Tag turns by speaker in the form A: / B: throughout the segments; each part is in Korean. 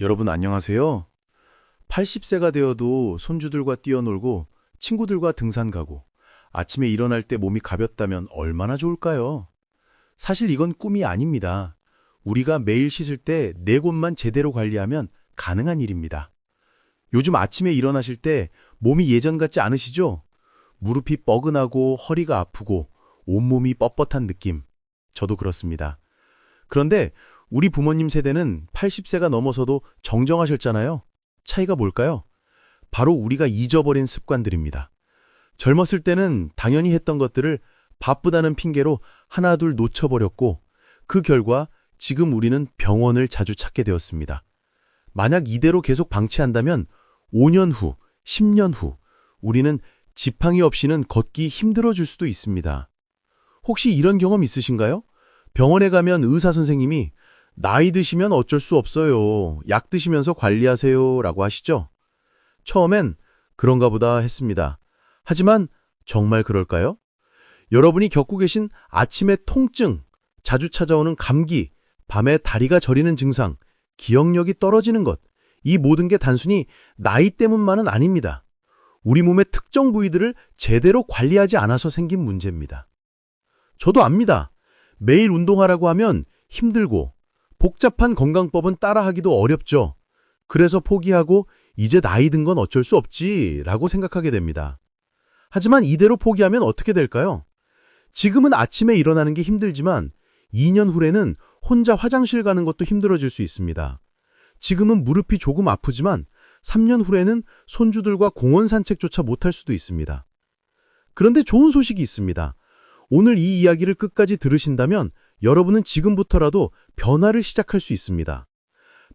A: 여러분 안녕하세요. 80세가 되어도 손주들과 뛰어놀고 친구들과 등산 가고 아침에 일어날 때 몸이 가볍다면 얼마나 좋을까요? 사실 이건 꿈이 아닙니다. 우리가 매일 씻을 때 네 곳만 제대로 관리하면 가능한 일입니다. 요즘 아침에 일어나실 때 몸이 예전 같지 않으시죠? 무릎이 뻐근하고 허리가 아프고 온몸이 뻣뻣한 느낌. 저도 그렇습니다. 그런데 우리 부모님 세대는 80세가 넘어서도 정정하셨잖아요. 차이가 뭘까요? 바로 우리가 잊어버린 습관들입니다. 젊었을 때는 당연히 했던 것들을 바쁘다는 핑계로 하나둘 놓쳐버렸고 그 결과 지금 우리는 병원을 자주 찾게 되었습니다. 만약 이대로 계속 방치한다면 5년 후, 10년 후 우리는 지팡이 없이는 걷기 힘들어질 수도 있습니다. 혹시 이런 경험 있으신가요? 병원에 가면 의사 선생님이 나이 드시면 어쩔 수 없어요. 약 드시면서 관리하세요. 라고 하시죠. 처음엔 그런가 보다 했습니다. 하지만 정말 그럴까요? 여러분이 겪고 계신 아침의 통증, 자주 찾아오는 감기, 밤에 다리가 저리는 증상, 기억력이 떨어지는 것, 이 모든 게 단순히 나이 때문만은 아닙니다. 우리 몸의 특정 부위들을 제대로 관리하지 않아서 생긴 문제입니다. 저도 압니다. 매일 운동하라고 하면 힘들고 복잡한 건강법은 따라하기도 어렵죠. 그래서 포기하고 이제 나이 든 건 어쩔 수 없지라고 생각하게 됩니다. 하지만 이대로 포기하면 어떻게 될까요? 지금은 아침에 일어나는 게 힘들지만 2년 후에는 혼자 화장실 가는 것도 힘들어질 수 있습니다. 지금은 무릎이 조금 아프지만 3년 후에는 손주들과 공원 산책조차 못할 수도 있습니다. 그런데 좋은 소식이 있습니다. 오늘 이 이야기를 끝까지 들으신다면 여러분은 지금부터라도 변화를 시작할 수 있습니다.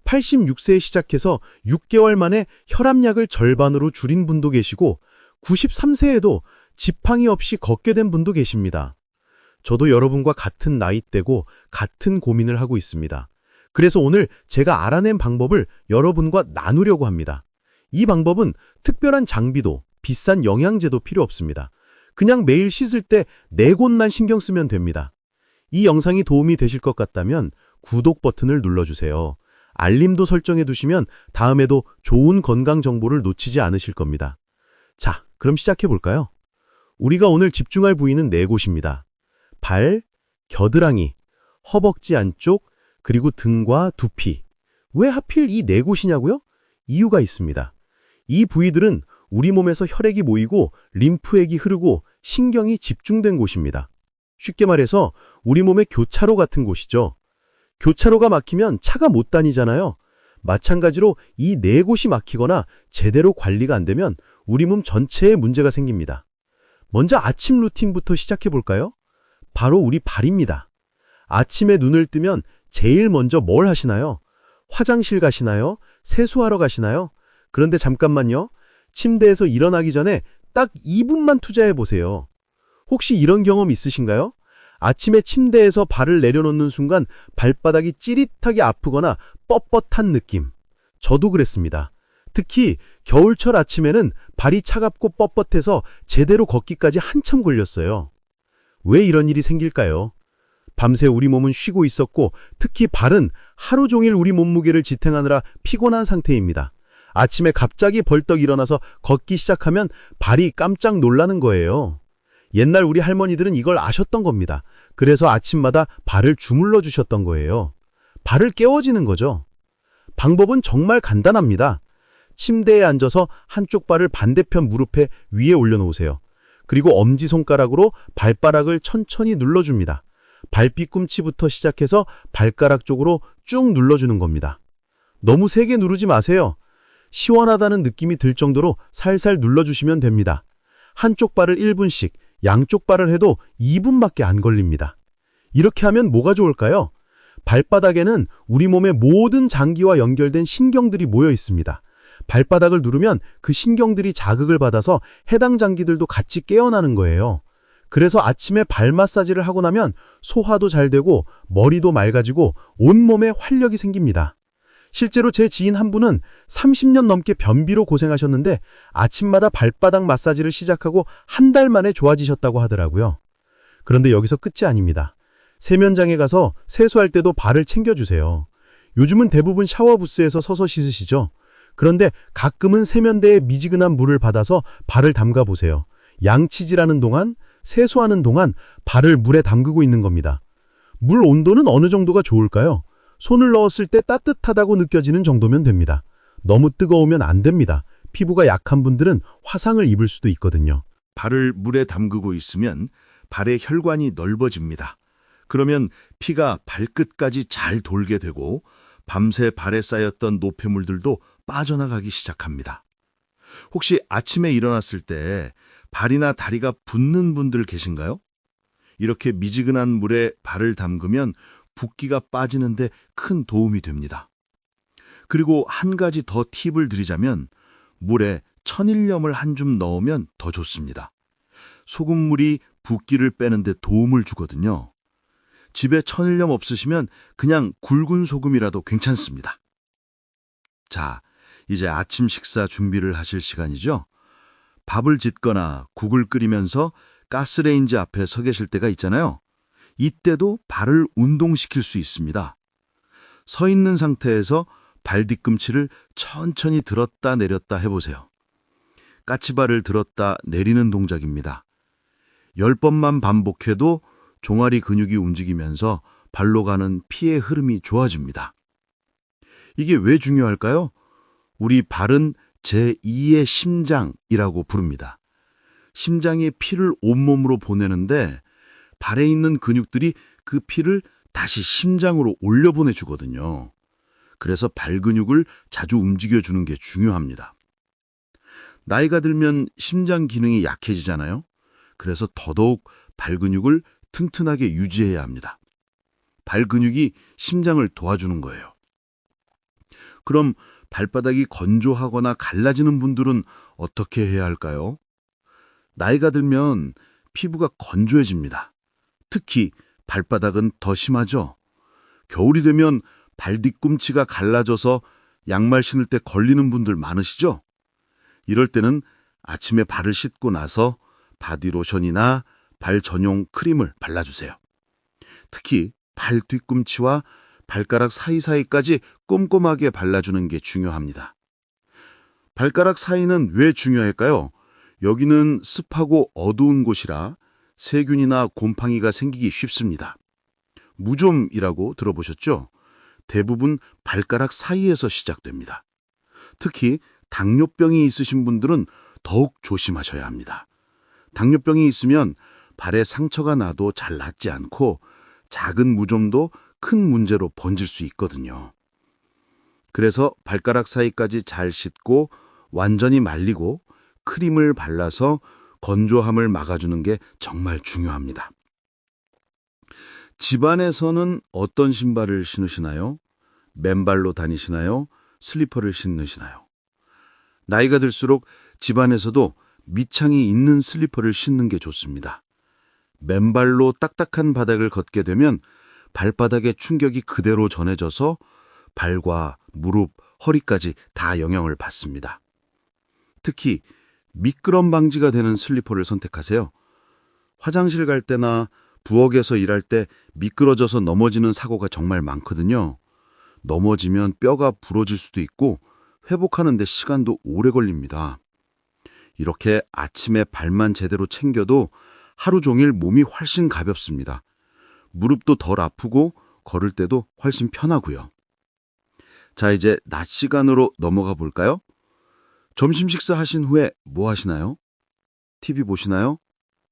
A: 86세에 시작해서 6개월 만에 혈압약을 절반으로 줄인 분도 계시고 93세에도 지팡이 없이 걷게 된 분도 계십니다. 저도 여러분과 같은 나이대고 같은 고민을 하고 있습니다. 그래서 오늘 제가 알아낸 방법을 여러분과 나누려고 합니다. 이 방법은 특별한 장비도 비싼 영양제도 필요 없습니다. 그냥 매일 씻을 때 네 곳만 신경 쓰면 됩니다. 이 영상이 도움이 되실 것 같다면 구독 버튼을 눌러주세요. 알림도 설정해 두시면 다음에도 좋은 건강 정보를 놓치지 않으실 겁니다. 자, 그럼 시작해 볼까요? 우리가 오늘 집중할 부위는 네 곳입니다. 발, 겨드랑이, 허벅지 안쪽, 그리고 등과 두피. 왜 하필 이 네 곳이냐고요? 이유가 있습니다. 이 부위들은 우리 몸에서 혈액이 모이고 림프액이 흐르고 신경이 집중된 곳입니다. 쉽게 말해서 우리 몸의 교차로 같은 곳이죠. 교차로가 막히면 차가 못 다니잖아요. 마찬가지로 이 네 곳이 막히거나 제대로 관리가 안 되면 우리 몸 전체에 문제가 생깁니다. 먼저 아침 루틴부터 시작해 볼까요? 바로 우리 발입니다. 아침에 눈을 뜨면 제일 먼저 뭘 하시나요? 화장실 가시나요? 세수하러 가시나요? 그런데 잠깐만요. 침대에서 일어나기 전에 딱 2분만 투자해 보세요. 혹시 이런 경험 있으신가요? 아침에 침대에서 발을 내려놓는 순간 발바닥이 찌릿하게 아프거나 뻣뻣한 느낌. 저도 그랬습니다. 특히 겨울철 아침에는 발이 차갑고 뻣뻣해서 제대로 걷기까지 한참 걸렸어요. 왜 이런 일이 생길까요? 밤새 우리 몸은 쉬고 있었고 특히 발은 하루 종일 우리 몸무게를 지탱하느라 피곤한 상태입니다. 아침에 갑자기 벌떡 일어나서 걷기 시작하면 발이 깜짝 놀라는 거예요. 옛날 우리 할머니들은 이걸 아셨던 겁니다. 그래서 아침마다 발을 주물러 주셨던 거예요. 발을 깨워지는 거죠. 방법은 정말 간단합니다. 침대에 앉아서 한쪽 발을 반대편 무릎에 위에 올려놓으세요. 그리고 엄지손가락으로 발바닥을 천천히 눌러줍니다. 발뒤꿈치부터 시작해서 발가락 쪽으로 쭉 눌러주는 겁니다. 너무 세게 누르지 마세요. 시원하다는 느낌이 들 정도로 살살 눌러주시면 됩니다. 한쪽 발을 1분씩, 양쪽 발을 해도 2분밖에 안 걸립니다. 이렇게 하면 뭐가 좋을까요? 발바닥에는 우리 몸의 모든 장기와 연결된 신경들이 모여 있습니다. 발바닥을 누르면 그 신경들이 자극을 받아서 해당 장기들도 같이 깨어나는 거예요. 그래서 아침에 발 마사지를 하고 나면 소화도 잘 되고 머리도 맑아지고 온몸에 활력이 생깁니다. 실제로 제 지인 한 분은 30년 넘게 변비로 고생하셨는데 아침마다 발바닥 마사지를 시작하고 한 달 만에 좋아지셨다고 하더라고요. 그런데 여기서 끝이 아닙니다. 세면장에 가서 세수할 때도 발을 챙겨주세요. 요즘은 대부분 샤워 부스에서 서서 씻으시죠? 그런데 가끔은 세면대에 미지근한 물을 받아서 발을 담가 보세요. 양치질하는 동안, 세수하는 동안 발을 물에 담그고 있는 겁니다. 물 온도는 어느 정도가 좋을까요? 손을 넣었을 때 따뜻하다고 느껴지는 정도면 됩니다. 너무 뜨거우면 안 됩니다. 피부가 약한 분들은 화상을 입을 수도 있거든요.
B: 발을 물에 담그고 있으면 발의 혈관이 넓어집니다. 그러면 피가 발끝까지 잘 돌게 되고 밤새 발에 쌓였던 노폐물들도 빠져나가기 시작합니다. 혹시 아침에 일어났을 때 발이나 다리가 붓는 분들 계신가요? 이렇게 미지근한 물에 발을 담그면 붓기가 빠지는데 큰 도움이 됩니다. 그리고 한 가지 더 팁을 드리자면 물에 천일염을 한 줌 넣으면 더 좋습니다. 소금물이 붓기를 빼는데 도움을 주거든요. 집에 천일염 없으시면 그냥 굵은 소금이라도 괜찮습니다. 자, 이제 아침 식사 준비를 하실 시간이죠? 밥을 짓거나 국을 끓이면서 가스레인지 앞에 서 계실 때가 있잖아요. 이때도 발을 운동시킬 수 있습니다. 서 있는 상태에서 발 뒤꿈치를 천천히 들었다 내렸다 해보세요. 까치발을 들었다 내리는 동작입니다. 10번만 반복해도 종아리 근육이 움직이면서 발로 가는 피의 흐름이 좋아집니다. 이게 왜 중요할까요? 우리 발은 제2의 심장이라고 부릅니다. 심장이 피를 온몸으로 보내는데 발에 있는 근육들이 그 피를 다시 심장으로 올려보내주거든요. 그래서 발 근육을 자주 움직여주는 게 중요합니다. 나이가 들면 심장 기능이 약해지잖아요. 그래서 더더욱 발 근육을 튼튼하게 유지해야 합니다. 발 근육이 심장을 도와주는 거예요. 그럼 발바닥이 건조하거나 갈라지는 분들은 어떻게 해야 할까요? 나이가 들면 피부가 건조해집니다. 특히 발바닥은 더 심하죠. 겨울이 되면 발 뒤꿈치가 갈라져서 양말 신을 때 걸리는 분들 많으시죠? 이럴 때는 아침에 발을 씻고 나서 바디로션이나 발 전용 크림을 발라주세요. 특히 발 뒤꿈치와 발가락 사이사이까지 꼼꼼하게 발라주는 게 중요합니다. 발가락 사이는 왜 중요할까요? 여기는 습하고 어두운 곳이라 세균이나 곰팡이가 생기기 쉽습니다. 무좀이라고 들어보셨죠? 대부분 발가락 사이에서 시작됩니다. 특히 당뇨병이 있으신 분들은 더욱 조심하셔야 합니다. 당뇨병이 있으면 발에 상처가 나도 잘 낫지 않고 작은 무좀도 큰 문제로 번질 수 있거든요. 그래서 발가락 사이까지 잘 씻고 완전히 말리고 크림을 발라서 건조함을 막아주는 게 정말 중요합니다. 집안에서는 어떤 신발을 신으시나요? 맨발로 다니시나요? 슬리퍼를 신으시나요? 나이가 들수록 집안에서도 밑창이 있는 슬리퍼를 신는 게 좋습니다. 맨발로 딱딱한 바닥을 걷게 되면 발바닥의 충격이 그대로 전해져서 발과 무릎, 허리까지 다 영향을 받습니다. 특히 미끄럼 방지가 되는 슬리퍼를 선택하세요. 화장실 갈 때나 부엌에서 일할 때 미끄러져서 넘어지는 사고가 정말 많거든요. 넘어지면 뼈가 부러질 수도 있고 회복하는 데 시간도 오래 걸립니다. 이렇게 아침에 발만 제대로 챙겨도 하루 종일 몸이 훨씬 가볍습니다. 무릎도 덜 아프고 걸을 때도 훨씬 편하고요. 자, 이제 낮 시간으로 넘어가 볼까요? 점심 식사하신 후에 뭐 하시나요? TV 보시나요?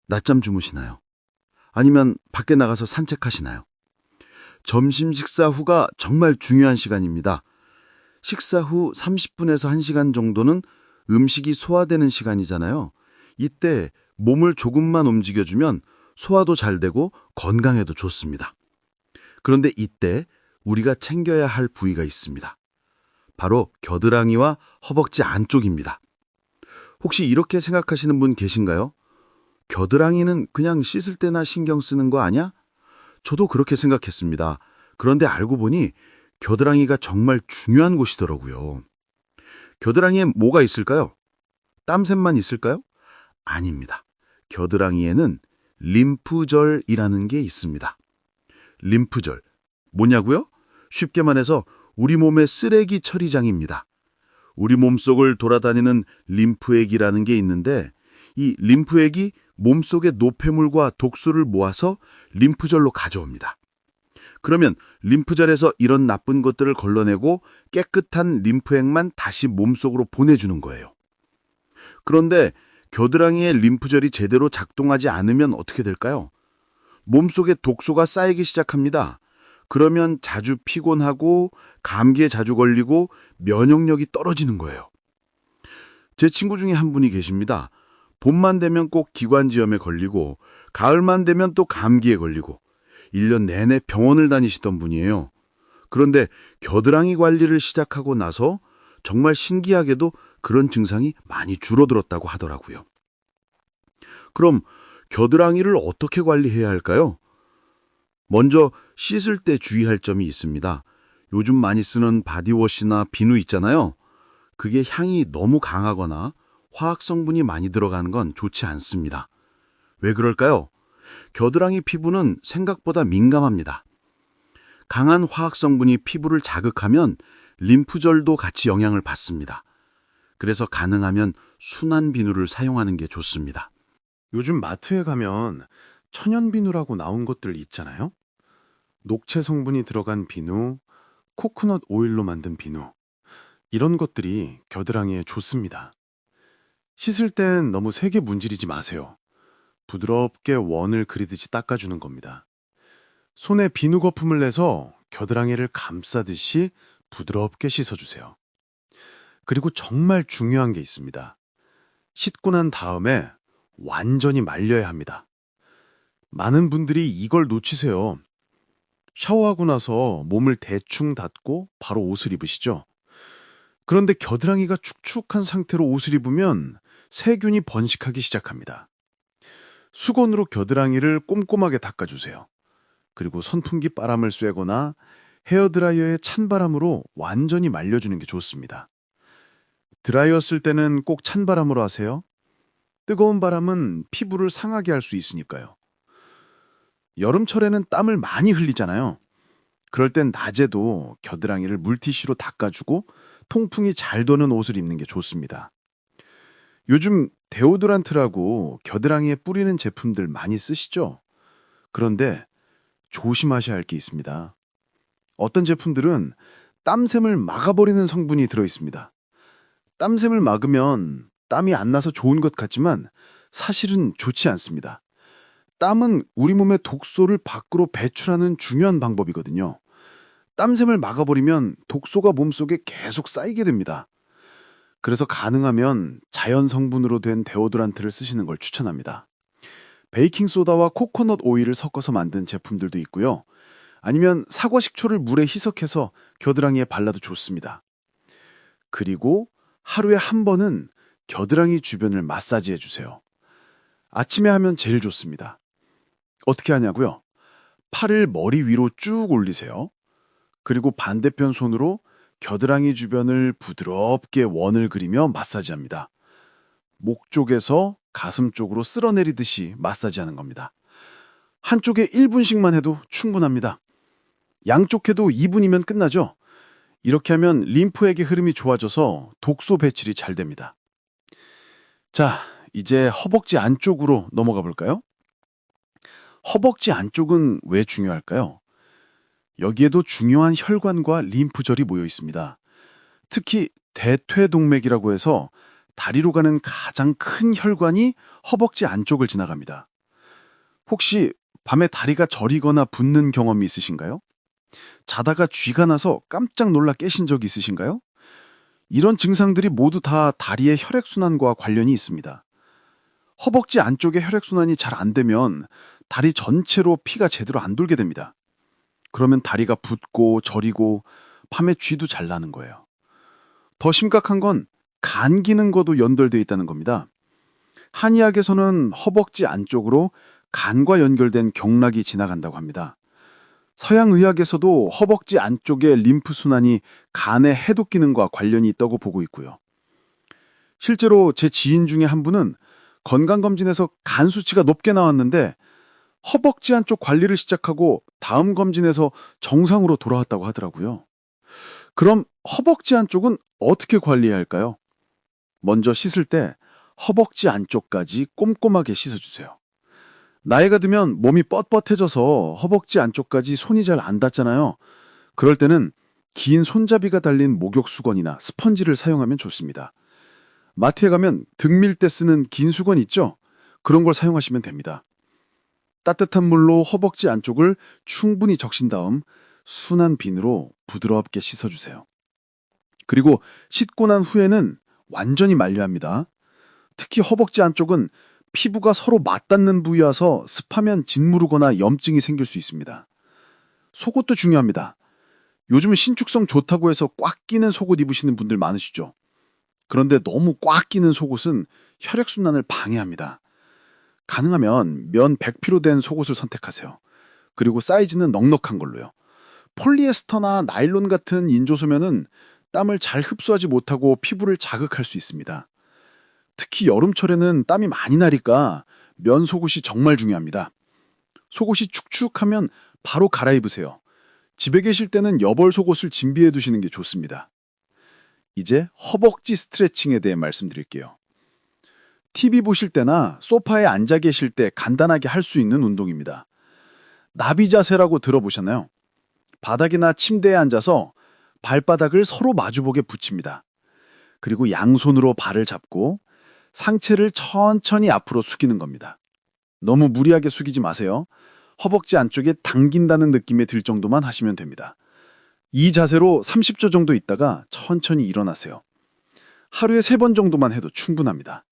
B: 낮잠 주무시나요? 아니면 밖에 나가서 산책하시나요? 점심 식사 후가 정말 중요한 시간입니다. 식사 후 30분에서 1시간 정도는 음식이 소화되는 시간이잖아요. 이때 몸을 조금만 움직여주면 소화도 잘 되고 건강에도 좋습니다. 그런데 이때 우리가 챙겨야 할 부위가 있습니다. 바로 겨드랑이와 허벅지 안쪽입니다. 혹시 이렇게 생각하시는 분 계신가요? 겨드랑이는 그냥 씻을 때나 신경 쓰는 거 아니야? 저도 그렇게 생각했습니다. 그런데 알고 보니 겨드랑이가 정말 중요한 곳이더라고요. 겨드랑이에 뭐가 있을까요? 땀샘만 있을까요? 아닙니다. 겨드랑이에는 림프절이라는 게 있습니다. 림프절. 뭐냐고요? 쉽게 말해서 우리 몸의 쓰레기 처리장입니다. 우리 몸속을 돌아다니는 림프액이라는 게 있는데 이 림프액이 몸속의 노폐물과 독소를 모아서 림프절로 가져옵니다. 그러면 림프절에서 이런 나쁜 것들을 걸러내고 깨끗한 림프액만 다시 몸속으로 보내주는 거예요. 그런데 겨드랑이의 림프절이 제대로 작동하지 않으면 어떻게 될까요? 몸속에 독소가 쌓이기 시작합니다. 그러면 자주 피곤하고 감기에 자주 걸리고 면역력이 떨어지는 거예요. 제 친구 중에 한 분이 계십니다. 봄만 되면 꼭 기관지염에 걸리고 가을만 되면 또 감기에 걸리고 1년 내내 병원을 다니시던 분이에요. 그런데 겨드랑이 관리를 시작하고 나서 정말 신기하게도 그런 증상이 많이 줄어들었다고 하더라고요. 그럼 겨드랑이를 어떻게 관리해야 할까요? 먼저 씻을 때 주의할 점이 있습니다. 요즘 많이 쓰는 바디워시나 비누 있잖아요. 그게 향이 너무 강하거나 화학 성분이 많이 들어가는 건 좋지 않습니다. 왜 그럴까요? 겨드랑이 피부는 생각보다 민감합니다. 강한 화학 성분이 피부를 자극하면 림프절도 같이 영향을 받습니다. 그래서 가능하면 순한 비누를 사용하는 게 좋습니다.
C: 요즘 마트에 가면 천연 비누라고 나온 것들 있잖아요. 녹채 성분이 들어간 비누, 코코넛 오일로 만든 비누. 이런 것들이 겨드랑이에 좋습니다. 씻을 땐 너무 세게 문지르지 마세요. 부드럽게 원을 그리듯이 닦아주는 겁니다. 손에 비누 거품을 내서 겨드랑이를 감싸듯이 부드럽게 씻어주세요. 그리고 정말 중요한 게 있습니다. 씻고 난 다음에 완전히 말려야 합니다. 많은 분들이 이걸 놓치세요. 샤워하고 나서 몸을 대충 닦고 바로 옷을 입으시죠. 그런데 겨드랑이가 축축한 상태로 옷을 입으면 세균이 번식하기 시작합니다. 수건으로 겨드랑이를 꼼꼼하게 닦아주세요. 그리고 선풍기 바람을 쐬거나 헤어드라이어의 찬바람으로 완전히 말려주는 게 좋습니다. 드라이어 쓸 때는 꼭 찬바람으로 하세요. 뜨거운 바람은 피부를 상하게 할 수 있으니까요. 여름철에는 땀을 많이 흘리잖아요. 그럴 땐 낮에도 겨드랑이를 물티슈로 닦아주고 통풍이 잘 도는 옷을 입는 게 좋습니다. 요즘 데오도란트라고 겨드랑이에 뿌리는 제품들 많이 쓰시죠? 그런데 조심하셔야 할 게 있습니다. 어떤 제품들은 땀샘을 막아버리는 성분이 들어있습니다. 땀샘을 막으면 땀이 안 나서 좋은 것 같지만 사실은 좋지 않습니다. 땀은 우리 몸의 독소를 밖으로 배출하는 중요한 방법이거든요. 땀샘을 막아버리면 독소가 몸속에 계속 쌓이게 됩니다. 그래서 가능하면 자연 성분으로 된 데오도란트를 쓰시는 걸 추천합니다. 베이킹소다와 코코넛 오일을 섞어서 만든 제품들도 있고요. 아니면 사과 식초를 물에 희석해서 겨드랑이에 발라도 좋습니다. 그리고 하루에 한 번은 겨드랑이 주변을 마사지해 주세요. 아침에 하면 제일 좋습니다. 어떻게 하냐고요? 팔을 머리 위로 쭉 올리세요. 그리고 반대편 손으로 겨드랑이 주변을 부드럽게 원을 그리며 마사지합니다. 목 쪽에서 가슴 쪽으로 쓸어내리듯이 마사지하는 겁니다. 한쪽에 1분씩만 해도 충분합니다. 양쪽 해도 2분이면 끝나죠? 이렇게 하면 림프액의 흐름이 좋아져서 독소 배출이 잘 됩니다. 자, 이제 허벅지 안쪽으로 넘어가 볼까요? 허벅지 안쪽은 왜 중요할까요? 여기에도 중요한 혈관과 림프절이 모여 있습니다. 특히 대퇴동맥이라고 해서 다리로 가는 가장 큰 혈관이 허벅지 안쪽을 지나갑니다. 혹시 밤에 다리가 저리거나 붓는 경험이 있으신가요? 자다가 쥐가 나서 깜짝 놀라 깨신 적이 있으신가요? 이런 증상들이 모두 다 다리의 혈액순환과 관련이 있습니다. 허벅지 안쪽의 혈액순환이 잘 안 되면 다리 전체로 피가 제대로 안 돌게 됩니다. 그러면 다리가 붓고 저리고 밤에 쥐도 잘 나는 거예요. 더 심각한 건 간 기능과도 연결되어 있다는 겁니다. 한의학에서는 허벅지 안쪽으로 간과 연결된 경락이 지나간다고 합니다. 서양의학에서도 허벅지 안쪽의 림프순환이 간의 해독 기능과 관련이 있다고 보고 있고요. 실제로 제 지인 중에 한 분은 건강검진에서 간 수치가 높게 나왔는데 허벅지 안쪽 관리를 시작하고 다음 검진에서 정상으로 돌아왔다고 하더라고요. 그럼 허벅지 안쪽은 어떻게 관리해야 할까요? 먼저 씻을 때 허벅지 안쪽까지 꼼꼼하게 씻어주세요. 나이가 들면 몸이 뻣뻣해져서 허벅지 안쪽까지 손이 잘 안 닿잖아요. 그럴 때는 긴 손잡이가 달린 목욕 수건이나 스펀지를 사용하면 좋습니다. 마트에 가면 등 밀 때 쓰는 긴 수건 있죠? 그런 걸 사용하시면 됩니다. 따뜻한 물로 허벅지 안쪽을 충분히 적신 다음 순한 비누로 부드럽게 씻어주세요. 그리고 씻고 난 후에는 완전히 말려야 합니다. 특히 허벅지 안쪽은 피부가 서로 맞닿는 부위여서 습하면 짓무르거나 염증이 생길 수 있습니다. 속옷도 중요합니다. 요즘은 신축성 좋다고 해서 꽉 끼는 속옷 입으시는 분들 많으시죠? 그런데 너무 꽉 끼는 속옷은 혈액순환을 방해합니다. 가능하면 면 100%로 된 속옷을 선택하세요. 그리고 사이즈는 넉넉한 걸로요. 폴리에스터나 나일론 같은 인조소면은 땀을 잘 흡수하지 못하고 피부를 자극할 수 있습니다. 특히 여름철에는 땀이 많이 나니까 면 속옷이 정말 중요합니다. 속옷이 축축하면 바로 갈아입으세요. 집에 계실 때는 여벌 속옷을 준비해 두시는 게 좋습니다. 이제 허벅지 스트레칭에 대해 말씀드릴게요. TV 보실 때나 소파에 앉아 계실 때 간단하게 할 수 있는 운동입니다. 나비 자세라고 들어보셨나요? 바닥이나 침대에 앉아서 발바닥을 서로 마주보게 붙입니다. 그리고 양손으로 발을 잡고 상체를 천천히 앞으로 숙이는 겁니다. 너무 무리하게 숙이지 마세요. 허벅지 안쪽에 당긴다는 느낌이 들 정도만 하시면 됩니다. 이 자세로 30초 정도 있다가 천천히 일어나세요. 하루에 3번 정도만 해도 충분합니다.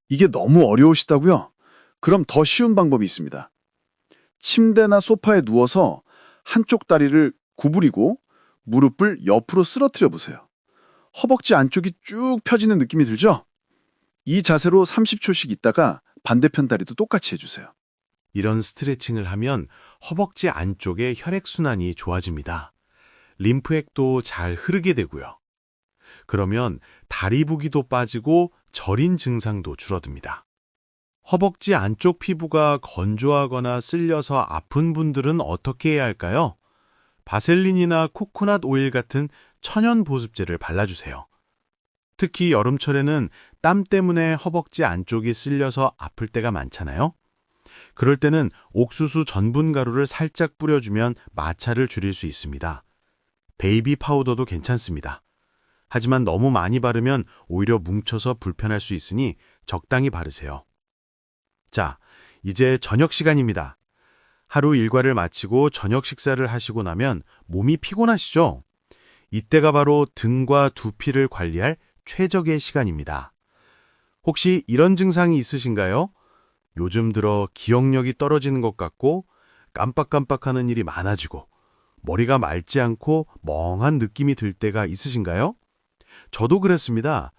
C: 이게 너무 어려우시다고요? 그럼 더 쉬운 방법이 있습니다. 침대나 소파에 누워서 한쪽 다리를 구부리고 무릎을 옆으로 쓰러뜨려 보세요. 허벅지 안쪽이 쭉 펴지는 느낌이 들죠? 이 자세로 30초씩 있다가 반대편 다리도 똑같이 해주세요.
A: 이런 스트레칭을 하면 허벅지 안쪽의 혈액순환이 좋아집니다. 림프액도 잘 흐르게 되고요. 그러면 다리 부기도 빠지고 저린 증상도 줄어듭니다. 허벅지 안쪽 피부가 건조하거나 쓸려서 아픈 분들은 어떻게 해야 할까요? 바셀린이나 코코넛 오일 같은 천연 보습제를 발라주세요. 특히 여름철에는 땀 때문에 허벅지 안쪽이 쓸려서 아플 때가 많잖아요. 그럴 때는 옥수수 전분 가루를 살짝 뿌려주면 마찰을 줄일 수 있습니다. 베이비 파우더도 괜찮습니다. 하지만 너무 많이 바르면 오히려 뭉쳐서 불편할 수 있으니 적당히 바르세요. 자, 이제 저녁 시간입니다. 하루 일과를 마치고 저녁 식사를 하시고 나면 몸이 피곤하시죠? 이때가 바로 등과 두피를 관리할 최적의 시간입니다. 혹시 이런 증상이 있으신가요? 요즘 들어 기억력이 떨어지는 것 같고 깜빡깜빡하는 일이 많아지고 머리가 맑지 않고 멍한 느낌이 들 때가 있으신가요? 저도 그랬습니다.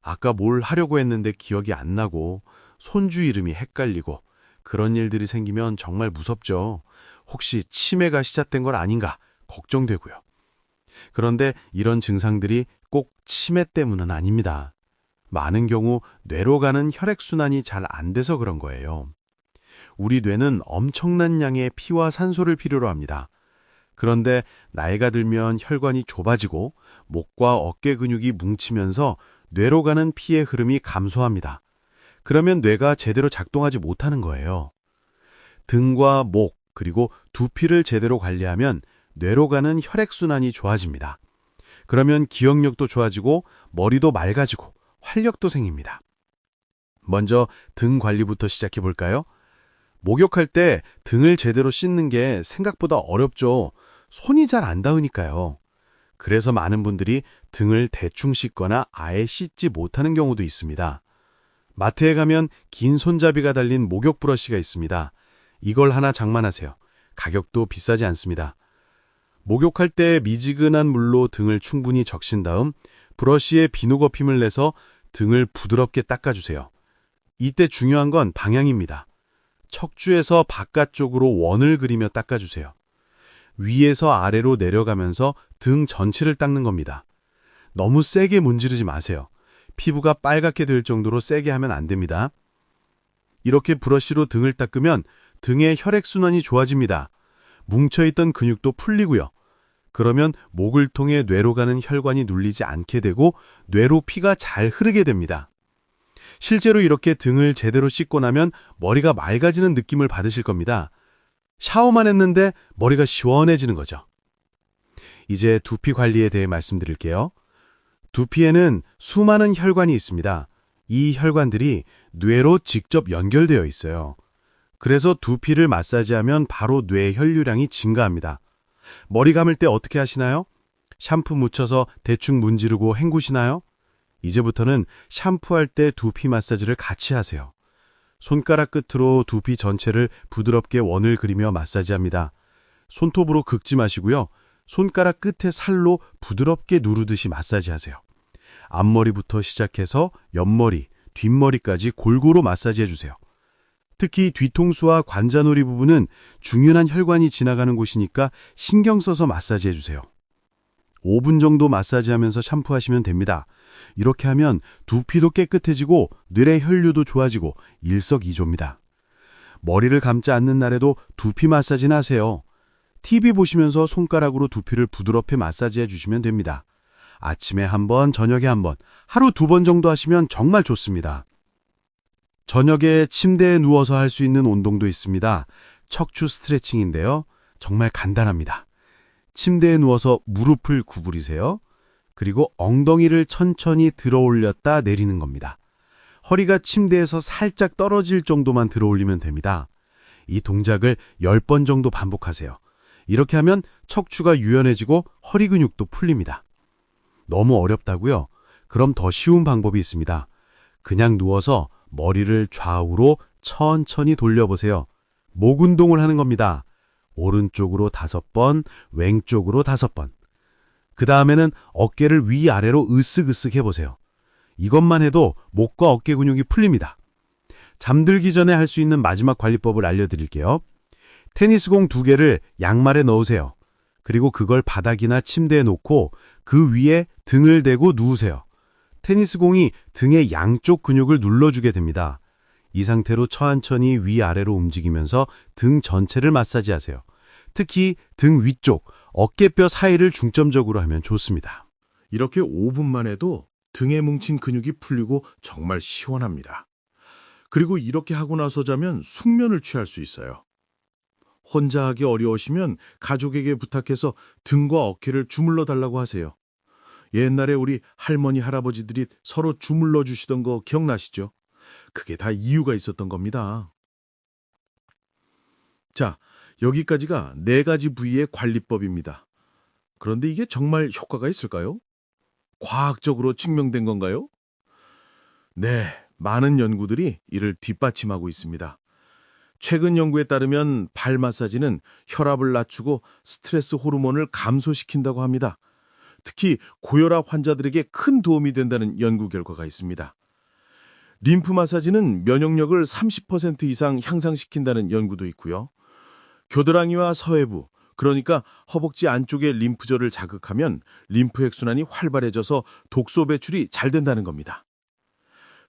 A: 아까 뭘 하려고 했는데 기억이 안 나고 손주 이름이 헷갈리고 그런 일들이 생기면 정말 무섭죠. 혹시 치매가 시작된 건 아닌가 걱정되고요. 그런데 이런 증상들이 꼭 치매 때문은 아닙니다. 많은 경우 뇌로 가는 혈액순환이 잘 안 돼서 그런 거예요. 우리 뇌는 엄청난 양의 피와 산소를 필요로 합니다. 그런데 나이가 들면 혈관이 좁아지고 목과 어깨 근육이 뭉치면서 뇌로 가는 피의 흐름이 감소합니다. 그러면 뇌가 제대로 작동하지 못하는 거예요. 등과 목 그리고 두피를 제대로 관리하면 뇌로 가는 혈액순환이 좋아집니다. 그러면 기억력도 좋아지고 머리도 맑아지고 활력도 생깁니다. 먼저 등 관리부터 시작해 볼까요? 목욕할 때 등을 제대로 씻는 게 생각보다 어렵죠. 손이 잘 안 닿으니까요. 그래서 많은 분들이 등을 대충 씻거나 아예 씻지 못하는 경우도 있습니다. 마트에 가면 긴 손잡이가 달린 목욕 브러쉬가 있습니다. 이걸 하나 장만하세요. 가격도 비싸지 않습니다. 목욕할 때 미지근한 물로 등을 충분히 적신 다음 브러쉬에 비누 거품을 내서 등을 부드럽게 닦아주세요. 이때 중요한 건 방향입니다. 척추에서 바깥쪽으로 원을 그리며 닦아주세요. 위에서 아래로 내려가면서 등 전체를 닦는 겁니다. 너무 세게 문지르지 마세요. 피부가 빨갛게 될 정도로 세게 하면 안 됩니다. 이렇게 브러쉬로 등을 닦으면 등의 혈액순환이 좋아집니다. 뭉쳐있던 근육도 풀리고요. 그러면 목을 통해 뇌로 가는 혈관이 눌리지 않게 되고 뇌로 피가 잘 흐르게 됩니다. 실제로 이렇게 등을 제대로 씻고 나면 머리가 맑아지는 느낌을 받으실 겁니다. 샤워만 했는데 머리가 시원해지는 거죠. 이제 두피 관리에 대해 말씀드릴게요. 두피에는 수많은 혈관이 있습니다. 이 혈관들이 뇌로 직접 연결되어 있어요. 그래서 두피를 마사지하면 바로 뇌 혈류량이 증가합니다. 머리 감을 때 어떻게 하시나요? 샴푸 묻혀서 대충 문지르고 헹구시나요? 이제부터는 샴푸할 때 두피 마사지를 같이 하세요. 손가락 끝으로 두피 전체를 부드럽게 원을 그리며 마사지합니다. 손톱으로 긁지 마시고요. 손가락 끝에 살로 부드럽게 누르듯이 마사지하세요. 앞머리부터 시작해서 옆머리, 뒷머리까지 골고루 마사지해주세요. 특히 뒤통수와 관자놀이 부분은 중요한 혈관이 지나가는 곳이니까 신경 써서 마사지해주세요. 5분 정도 마사지하면서 샴푸하시면 됩니다. 이렇게 하면 두피도 깨끗해지고 뇌의 혈류도 좋아지고 일석이조입니다. 머리를 감지 않는 날에도 두피 마사지는 하세요. TV 보시면서 손가락으로 두피를 부드럽게 마사지해 주시면 됩니다. 아침에 한 번, 저녁에 한 번, 하루 2번 정도 하시면 정말 좋습니다. 저녁에 침대에 누워서 할 수 있는 운동도 있습니다. 척추 스트레칭인데요. 정말 간단합니다. 침대에 누워서 무릎을 구부리세요. 그리고 엉덩이를 천천히 들어 올렸다 내리는 겁니다. 허리가 침대에서 살짝 떨어질 정도만 들어 올리면 됩니다. 이 동작을 10번 정도 반복하세요. 이렇게 하면 척추가 유연해지고 허리 근육도 풀립니다. 너무 어렵다고요? 그럼 더 쉬운 방법이 있습니다. 그냥 누워서 머리를 좌우로 천천히 돌려보세요. 목 운동을 하는 겁니다. 오른쪽으로 5번, 왼쪽으로 5번. 그 다음에는 어깨를 위아래로 으쓱으쓱 해보세요. 이것만 해도 목과 어깨 근육이 풀립니다. 잠들기 전에 할 수 있는 마지막 관리법을 알려드릴게요. 테니스공 2개를 양말에 넣으세요. 그리고 그걸 바닥이나 침대에 놓고 그 위에 등을 대고 누우세요. 테니스공이 등의 양쪽 근육을 눌러주게 됩니다. 이 상태로 천천히 위아래로 움직이면서 등 전체를 마사지하세요. 특히 등 위쪽, 어깨뼈 사이를 중점적으로 하면 좋습니다.
B: 이렇게 5분만 해도 등에 뭉친 근육이 풀리고 정말 시원합니다. 그리고 이렇게 하고 나서 자면 숙면을 취할 수 있어요. 혼자 하기 어려우시면 가족에게 부탁해서 등과 어깨를 주물러 달라고 하세요. 옛날에 우리 할머니, 할아버지들이 서로 주물러 주시던 거 기억나시죠? 그게 다 이유가 있었던 겁니다. 자, 여기까지가 4가지 부위의 관리법입니다. 그런데 이게 정말 효과가 있을까요? 과학적으로 증명된 건가요? 네, 많은 연구들이 이를 뒷받침하고 있습니다. 최근 연구에 따르면 발 마사지는 혈압을 낮추고 스트레스 호르몬을 감소시킨다고 합니다. 특히 고혈압 환자들에게 큰 도움이 된다는 연구 결과가 있습니다. 림프 마사지는 면역력을 30% 이상 향상시킨다는 연구도 있고요. 겨드랑이와 서해부, 그러니까 허벅지 안쪽의 림프절을 자극하면 림프 혈순환이 활발해져서 독소 배출이 잘 된다는 겁니다.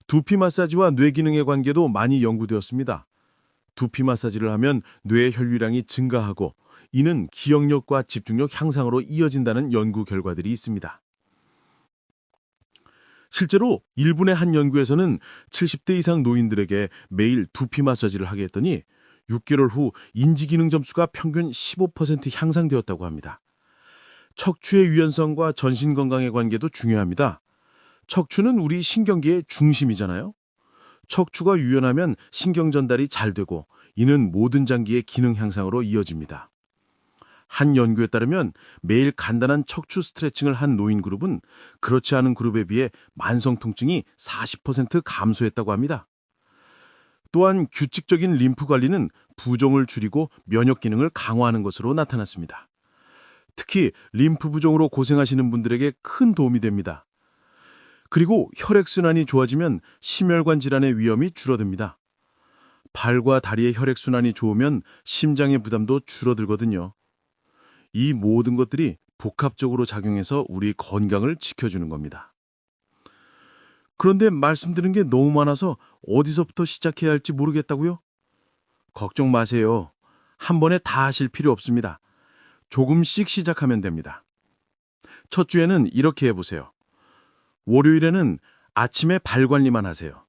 B: 두피 마사지와 뇌 기능의 관계도 많이 연구되었습니다. 두피 마사지를 하면 뇌 혈류량이 증가하고 이는 기억력과 집중력 향상으로 이어진다는 연구 결과들이 있습니다. 실제로 일본의 한 연구에서는 70대 이상 노인들에게 매일 두피 마사지를 하게 했더니 6개월 후 인지기능 점수가 평균 15% 향상되었다고 합니다. 척추의 유연성과 전신 건강의 관계도 중요합니다. 척추는 우리 신경계의 중심이잖아요. 척추가 유연하면 신경 전달이 잘 되고 이는 모든 장기의 기능 향상으로 이어집니다. 한 연구에 따르면 매일 간단한 척추 스트레칭을 한 노인 그룹은 그렇지 않은 그룹에 비해 만성 통증이 40% 감소했다고 합니다. 또한 규칙적인 림프 관리는 부종을 줄이고 면역 기능을 강화하는 것으로 나타났습니다. 특히 림프 부종으로 고생하시는 분들에게 큰 도움이 됩니다. 그리고 혈액순환이 좋아지면 심혈관 질환의 위험이 줄어듭니다. 발과 다리의 혈액순환이 좋으면 심장의 부담도 줄어들거든요. 이 모든 것들이 복합적으로 작용해서 우리 건강을 지켜주는 겁니다. 그런데 말씀드린 게 너무 많아서 어디서부터 시작해야 할지 모르겠다고요? 걱정 마세요. 한 번에 다 하실 필요 없습니다.
A: 조금씩 시작하면 됩니다. 첫 주에는 이렇게 해보세요. 월요일에는 아침에 발 관리만 하세요.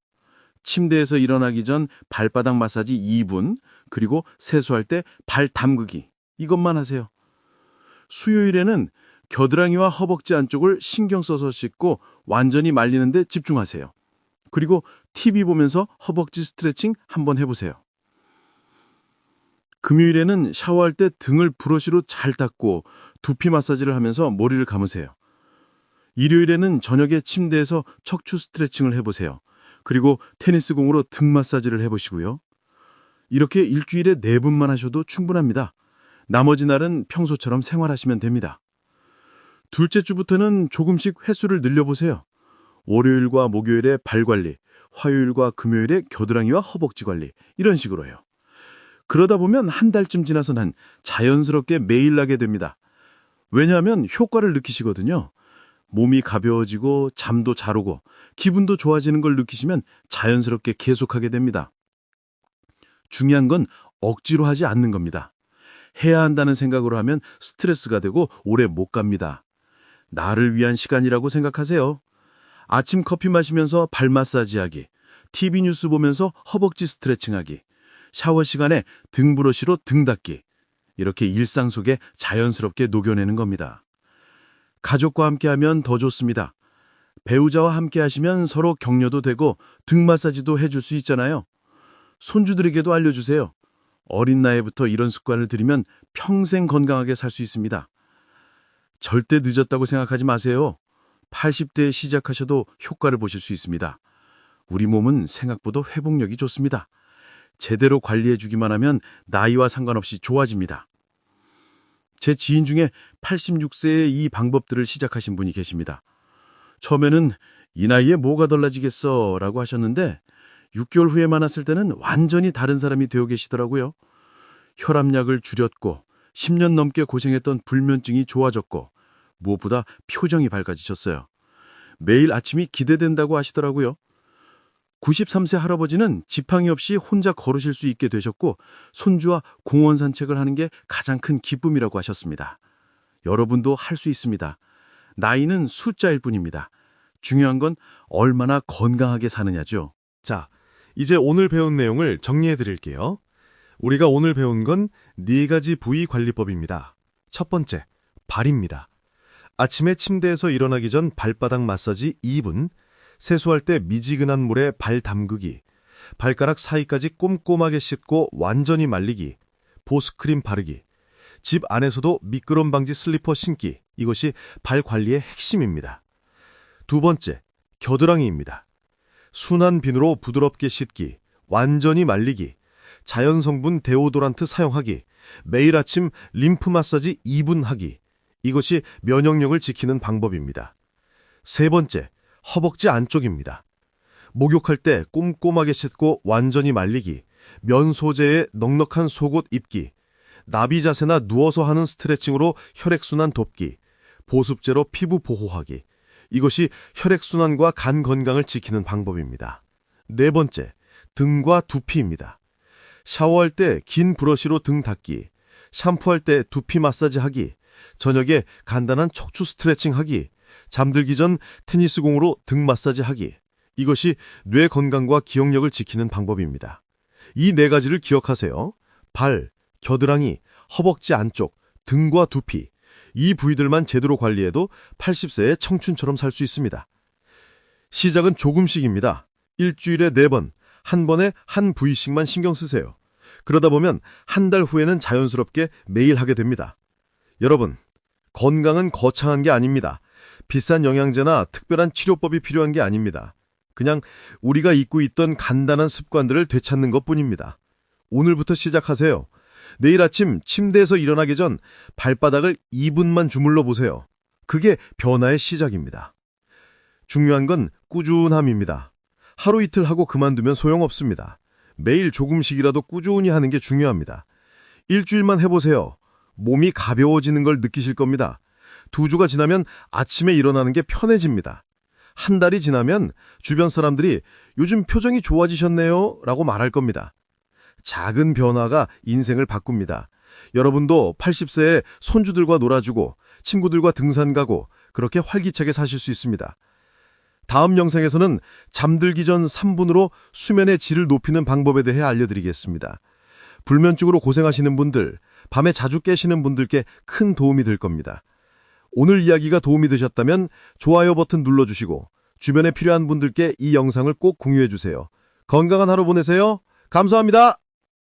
A: 침대에서 일어나기 전 발바닥 마사지 2분, 그리고 세수할 때 발 담그기, 이것만 하세요. 수요일에는 겨드랑이와 허벅지 안쪽을 신경 써서 씻고 완전히 말리는 데 집중하세요. 그리고 TV 보면서 허벅지 스트레칭 한번 해보세요. 금요일에는 샤워할 때 등을 브러쉬로 잘 닦고 두피 마사지를 하면서 머리를 감으세요. 일요일에는 저녁에 침대에서 척추 스트레칭을 해보세요. 그리고 테니스 공으로 등 마사지를 해보시고요. 이렇게 일주일에 4분만 하셔도 충분합니다. 나머지 날은 평소처럼 생활하시면 됩니다. 둘째 주부터는 조금씩 횟수를 늘려보세요. 월요일과 목요일에 발 관리, 화요일과 금요일에 겨드랑이와 허벅지 관리, 이런 식으로 해요. 그러다 보면 한 달쯤 지나서는 자연스럽게 매일 하게 됩니다. 왜냐하면 효과를 느끼시거든요. 몸이 가벼워지고 잠도 잘 오고 기분도 좋아지는 걸 느끼시면 자연스럽게 계속하게 됩니다. 중요한 건 억지로 하지 않는 겁니다. 해야 한다는 생각으로 하면 스트레스가 되고 오래 못 갑니다. 나를 위한 시간이라고 생각하세요. 아침 커피 마시면서 발 마사지하기, TV 뉴스 보면서 허벅지 스트레칭하기, 샤워 시간에 등 브러쉬로 등 닦기, 이렇게 일상 속에 자연스럽게 녹여내는 겁니다. 가족과 함께하면 더 좋습니다. 배우자와 함께 하시면 서로 격려도 되고 등 마사지도 해줄 수 있잖아요. 손주들에게도 알려주세요. 어린 나이부터 이런 습관을 들이면 평생 건강하게 살 수 있습니다. 절대 늦었다고 생각하지 마세요. 80대에 시작하셔도 효과를 보실 수 있습니다. 우리 몸은 생각보다 회복력이 좋습니다. 제대로 관리해주기만 하면 나이와 상관없이 좋아집니다. 제 지인 중에 86세에 이 방법들을 시작하신 분이 계십니다. 처음에는 이 나이에 뭐가 달라지겠어 라고 하셨는데 6개월 후에 만났을 때는 완전히 다른 사람이 되어 계시더라고요. 혈압약을 줄였고 10년 넘게 고생했던 불면증이 좋아졌고 무엇보다 표정이 밝아지셨어요. 매일 아침이 기대된다고 하시더라고요. 93세 할아버지는 지팡이 없이 혼자 걸으실 수 있게 되셨고 손주와 공원 산책을 하는 게 가장 큰 기쁨이라고 하셨습니다. 여러분도 할 수 있습니다. 나이는 숫자일 뿐입니다. 중요한 건 얼마나 건강하게 사느냐죠.
D: 자, 이제 오늘 배운 내용을 정리해 드릴게요. 우리가 오늘 배운 건 4가지 부위 관리법입니다. 첫 번째, 발입니다. 아침에 침대에서 일어나기 전 발바닥 마사지 2분, 세수할 때 미지근한 물에 발 담그기, 발가락 사이까지 꼼꼼하게 씻고 완전히 말리기, 보습크림 바르기, 집 안에서도 미끄럼 방지 슬리퍼 신기, 이것이 발 관리의 핵심입니다. 두 번째, 겨드랑이입니다. 순한 비누로 부드럽게 씻기, 완전히 말리기, 자연 성분 데오도란트 사용하기, 매일 아침 림프 마사지 2분 하기, 이것이 면역력을 지키는 방법입니다. 세 번째, 허벅지 안쪽입니다. 목욕할 때 꼼꼼하게 씻고 완전히 말리기, 면 소재의 넉넉한 속옷 입기, 나비 자세나 누워서 하는 스트레칭으로 혈액순환 돕기, 보습제로 피부 보호하기, 이것이 혈액순환과 간 건강을 지키는 방법입니다. 네 번째, 등과 두피입니다. 샤워할 때 긴 브러쉬로 등 닦기, 샴푸할 때 두피 마사지 하기, 저녁에 간단한 척추 스트레칭 하기, 잠들기 전 테니스 공으로 등 마사지 하기, 이것이 뇌 건강과 기억력을 지키는 방법입니다. 이 4가지를 기억하세요. 발, 겨드랑이, 허벅지 안쪽, 등과 두피, 이 부위들만 제대로 관리해도 80세에 청춘처럼 살 수 있습니다. 시작은 조금씩입니다. 일주일에 4번, 한 번에 한 부위씩만 신경 쓰세요. 그러다 보면 한 달 후에는 자연스럽게 매일 하게 됩니다. 여러분, 건강은 거창한 게 아닙니다. 비싼 영양제나 특별한 치료법이 필요한 게 아닙니다. 그냥 우리가 잊고 있던 간단한 습관들을 되찾는 것뿐입니다. 오늘부터 시작하세요. 내일 아침 침대에서 일어나기 전 발바닥을 2분만 주물러 보세요. 그게 변화의 시작입니다. 중요한 건 꾸준함입니다. 하루 이틀 하고 그만두면 소용없습니다. 매일 조금씩이라도 꾸준히 하는 게 중요합니다. 일주일만 해보세요. 몸이 가벼워지는 걸 느끼실 겁니다. 2주가 지나면 아침에 일어나는 게 편해집니다. 한 달이 지나면 주변 사람들이 요즘 표정이 좋아지셨네요 라고 말할 겁니다. 작은 변화가 인생을 바꿉니다. 여러분도 80세에 손주들과 놀아주고 친구들과 등산 가고 그렇게 활기차게 사실 수 있습니다. 다음 영상에서는 잠들기 전 3분으로 수면의 질을 높이는 방법에 대해 알려드리겠습니다. 불면증으로 고생하시는 분들, 밤에 자주 깨시는 분들께 큰 도움이 될 겁니다. 오늘 이야기가 도움이 되셨다면 좋아요 버튼 눌러주시고 주변에 필요한 분들께 이 영상을 꼭 공유해 주세요. 건강한 하루 보내세요. 감사합니다.